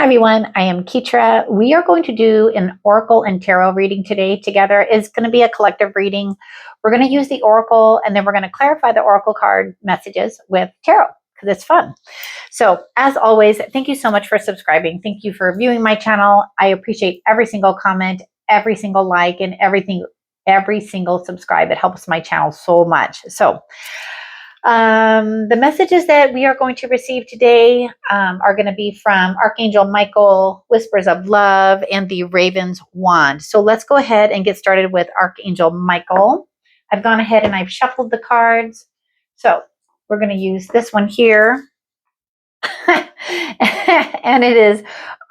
Hi everyone, I am Ketra. We are going to do an Oracle and Tarot reading today together. It's going to be a collective reading. We're going to use the Oracle and then we're going to clarify the Oracle card messages with Tarot because it's fun. So as always, thank you so much for subscribing. Thank you for viewing my channel. I appreciate every single comment, every single like, and every single subscribe. It helps my channel so much. So the messages that we are going to receive today are going to be from Archangel Michael, Whispers of Love, and the Raven's Wand. So let's go ahead and get started with Archangel Michael. I've gone ahead and I've shuffled the cards. So we're going to use this one here. And it is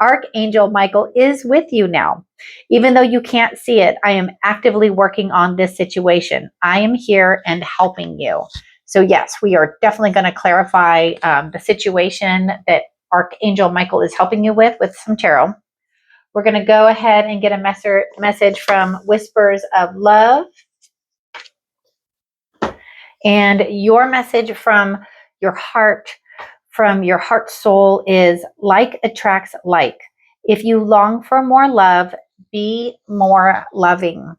Archangel Michael is with you now. Even though you can't see it, I am actively working on this situation. I am here and helping you. So yes, we are definitely going to clarify the situation that Archangel Michael is helping you with some tarot. We're going to go ahead and get a message from Whispers of Love. And your message from your heart soul is like attracts like. If you long for more love, be more loving.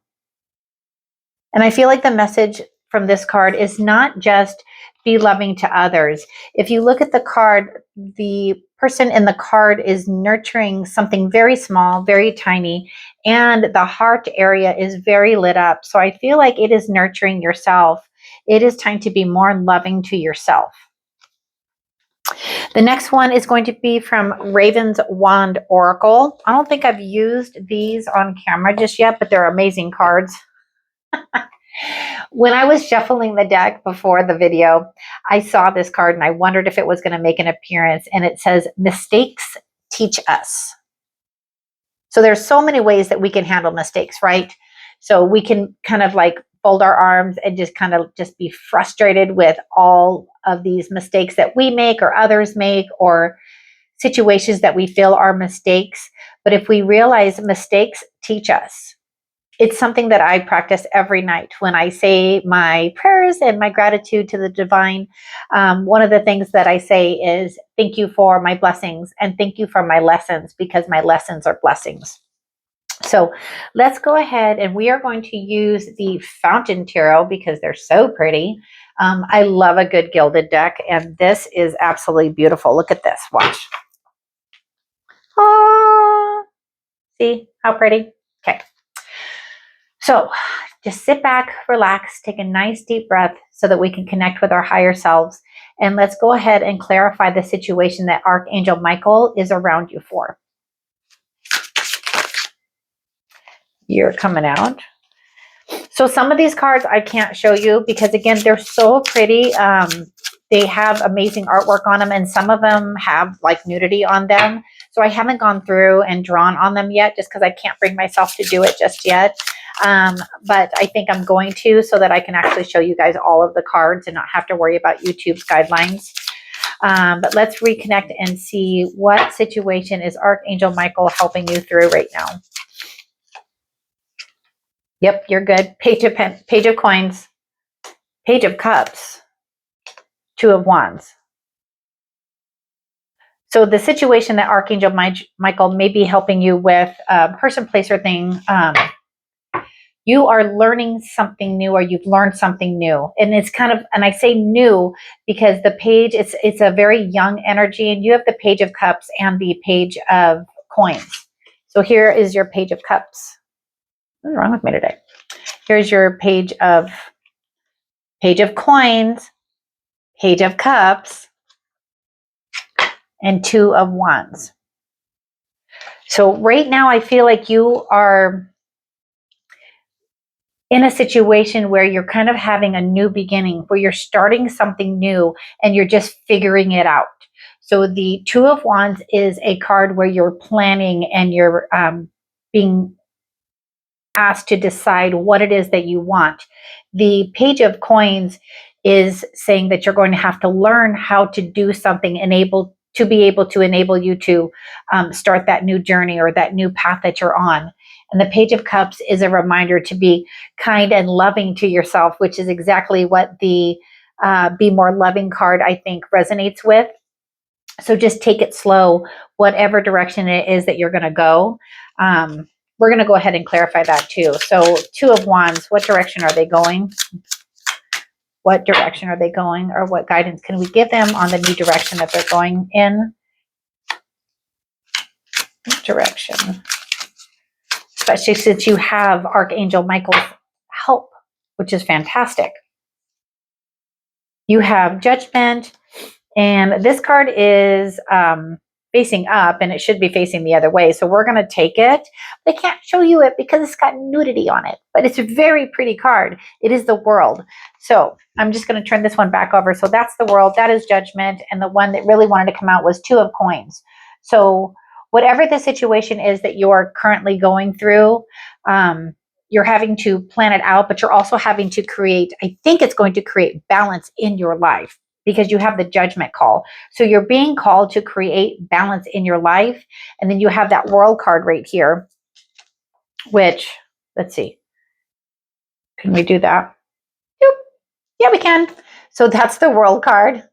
And I feel like the message from this card is not just be loving to others. If you look at the card, the person in the card is nurturing something very small, very tiny, and the heart area is very lit up. So I feel like it is nurturing yourself. It is time to be more loving to yourself. The next one is going to be from Raven's Wand Oracle. I don't think I've used these on camera just yet, but they're amazing cards. When I was shuffling the deck before the video, I saw this card and I wondered if it was going to make an appearance, and it says, mistakes teach us. So there's so many ways that we can handle mistakes, right? So we can kind of like fold our arms and just kind of just be frustrated with all of these mistakes that we make or others make, or situations that we feel are mistakes. But if we realize mistakes teach us, it's something that I practice every night when I say my prayers and my gratitude to the divine. One of the things that I say is, thank you for my blessings and thank you for my lessons, because my lessons are blessings. So let's go ahead and we are going to use the Fountain Tarot because they're so pretty. I love a good gilded deck, and this is absolutely beautiful. Look at this. Watch. Ah, see how pretty? Okay. So just sit back, relax, take a nice deep breath so that we can connect with our higher selves. And let's go ahead and clarify the situation that Archangel Michael is around you for. You're coming out. So some of these cards I can't show you because, again, they're so pretty. They have amazing artwork on them, and some of them have like nudity on them. So I haven't gone through and drawn on them yet just because I can't bring myself to do it just yet. But I think I'm going to, so that I can actually show you guys all of the cards and not have to worry about YouTube's guidelines. But let's reconnect and see what situation is Archangel Michael helping you through right now. Yep, you're good. Page of Coins, Page of Cups, Two of Wands. So the situation that Archangel Michael may be helping you with, person, place, or thing, you are learning something new, or you've learned something new. And it's kind of, and I say new because the page, it's a very young energy, and you have the Page of Cups and the Page of Coins. So here is your Page of Cups. What's wrong with me today? Here's your Page of Coins, Page of Cups, and Two of Wands. So right now I feel like you are in a situation where you're kind of having a new beginning, where you're starting something new and you're just figuring it out. So the Two of Wands is a card where you're planning and you're being asked to decide what it is that you want. The Page of Coins is saying that you're going to have to learn how to do something to be able to enable you to start that new journey or that new path that you're on. And the Page of Cups is a reminder to be kind and loving to yourself, which is exactly what the Be More Loving card, I think, resonates with. So just take it slow, whatever direction it is that you're going to go. We're going to go ahead and clarify that too. So Two of Wands, what direction are they going? What direction are they going, or what guidance can we give them on the new direction that they're going in? What direction? Especially since you have Archangel Michael's help, which is fantastic. You have Judgment, and this card is facing up, and it should be facing the other way. So we're going to take it. They can't show you it because it's got nudity on it, but it's a very pretty card. It is the World. So I'm just going to turn this one back over. So that's the World. That is Judgment. And the one that really wanted to come out was Two of Coins. So whatever the situation is that you're currently going through, you're having to plan it out, but you're also having to create, I think it's going to create balance in your life, because you have the Judgment call. So you're being called to create balance in your life. And then you have that World card right here, which, let's see, can we do that? Yep. Yeah, we can. So that's the World card.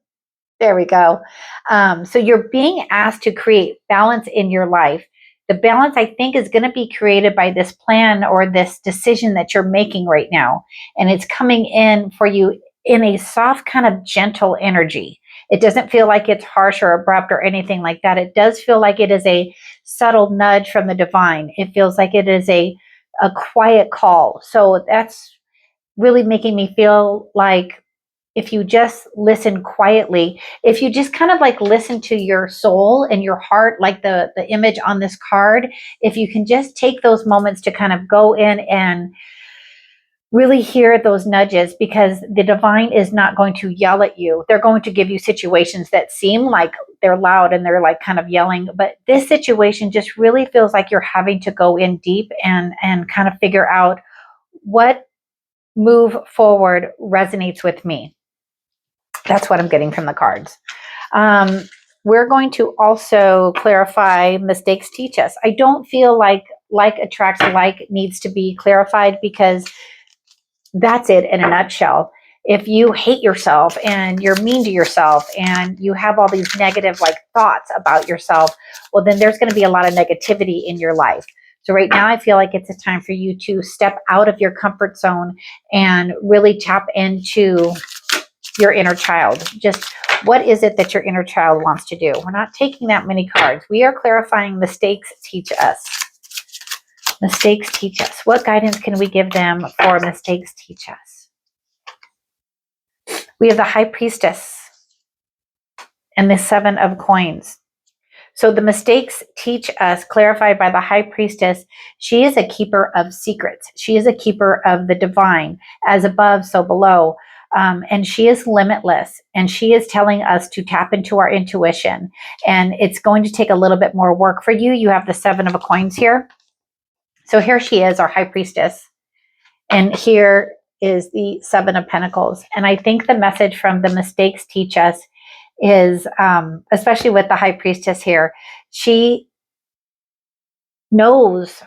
There we go. So you're being asked to create balance in your life. The balance, I think, is going to be created by this plan or this decision that you're making right now. And it's coming in for you in a soft, kind of gentle energy. It doesn't feel like it's harsh or abrupt or anything like that. It does feel like it is a subtle nudge from the divine. It feels like it is a quiet call. So that's really making me feel like, if you just listen quietly, if you just kind of like listen to your soul and your heart, like the image on this card, if you can just take those moments to kind of go in and really hear those nudges, because the divine is not going to yell at you. They're going to give you situations that seem like they're loud and they're like kind of yelling, but this situation just really feels like you're having to go in deep and kind of figure out what move forward resonates with me. That's what I'm getting from the cards. We're going to also clarify mistakes teach us. I don't feel like attracts like needs to be clarified, because that's it in a nutshell. If you hate yourself and you're mean to yourself and you have all these negative like thoughts about yourself, well, then there's going to be a lot of negativity in your life. So right now, I feel like it's a time for you to step out of your comfort zone and really tap into your inner child. Just what is it that your inner child wants to do? We're not taking that many cards. We are clarifying mistakes teach us. Mistakes teach us. What guidance can we give them for mistakes teach us? We have the High Priestess and the Seven of Coins. So the mistakes teach us, clarified by the High Priestess. She is a keeper of secrets. She is a keeper of the divine, as above, so below. And she is limitless, and she is telling us to tap into our intuition. And it's going to take a little bit more work for you. You have the Seven of Coins here. So here she is, our High Priestess. And here is the Seven of Pentacles. And I think the message from the mistakes teach us is, especially with the High Priestess here, she knows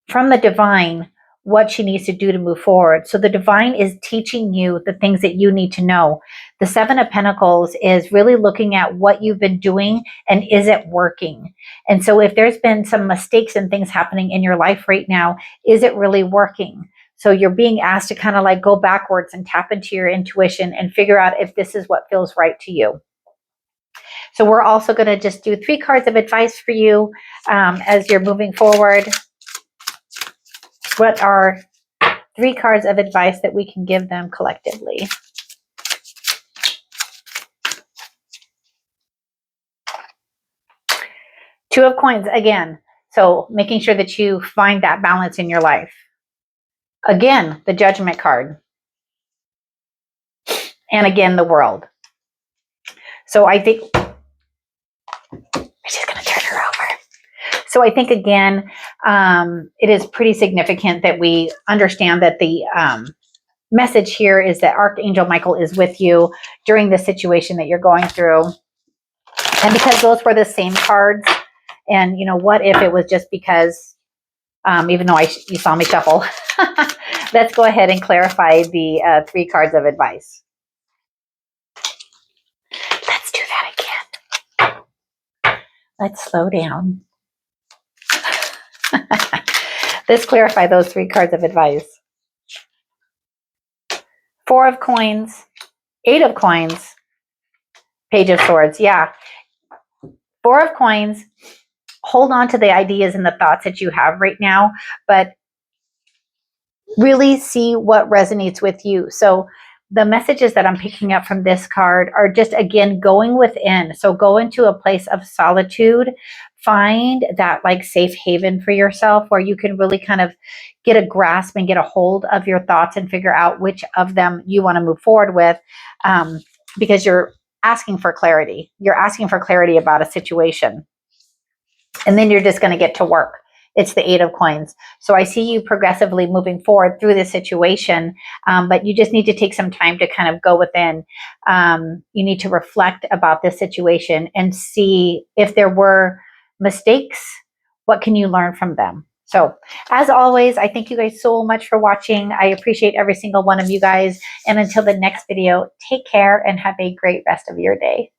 from the divine what she needs to do to move forward. So the divine is teaching you the things that you need to know. The Seven of Pentacles is really looking at what you've been doing and is it working? And so if there's been some mistakes and things happening in your life right now, is it really working? So you're being asked to kind of like go backwards and tap into your intuition and figure out if this is what feels right to you. So we're also going to just do 3 cards of advice for you as you're moving forward. What are 3 cards of advice that we can give them collectively? Two of Coins again. So making sure that you find that balance in your life. Again, the Judgment card. And again, the World. So I think I'm just going to turn her over. So I think, again, it is pretty significant that we understand that the message here is that Archangel Michael is with you during the situation that you're going through. And because those were the same cards, and, you know, what if it was just because, even though you saw me shuffle, let's go ahead and clarify the 3 cards of advice. Let's do that again. Let's slow down. Let's clarify those 3 cards of advice. 4 of coins, 8 of coins, Page of Swords. Yeah. 4 of coins. Hold on to the ideas and the thoughts that you have right now, but really see what resonates with you. So the messages that I'm picking up from this card are just, again, going within. So go into a place of solitude, find that like safe haven for yourself where you can really kind of get a grasp and get a hold of your thoughts and figure out which of them you want to move forward with, because you're asking for clarity. You're asking for clarity about a situation. And then you're just going to get to work. It's the 8 of coins. So I see you progressively moving forward through this situation, but you just need to take some time to kind of go within. You need to reflect about this situation and see if there were mistakes, what can you learn from them? So as always, I thank you guys so much for watching. I appreciate every single one of you guys. And until the next video, take care and have a great rest of your day.